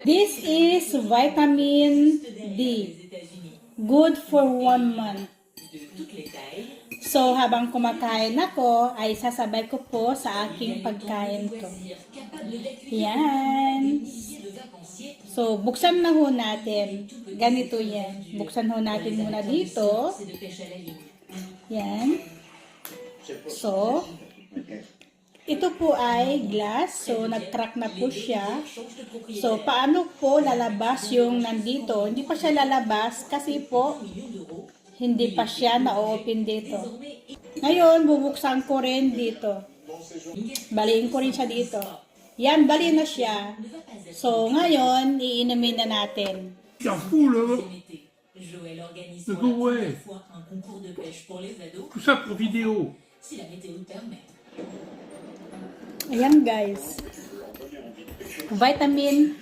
This is vitamin D. Good for 1 month. So, habang kumakain ako, ay sasabay ko po sa aking pagkain to. Yan. So, buksan na ho natin. Ganito yan. Buksan ho natin muna dito. Yan. So, ito po ay glass. So, nag-crack na po siya. So, paano po lalabas yung nandito? Hindi pa siya lalabas kasi po, hindi pa siya na-open dito. Ngayon, bubuksan ko rin dito. Baliin ko rin siya dito. Yan, bali na siya. So, ngayon, iinumin na natin. Carrefour, le ouais. Tout ça pour vidéo. Ayan guys. Vitamin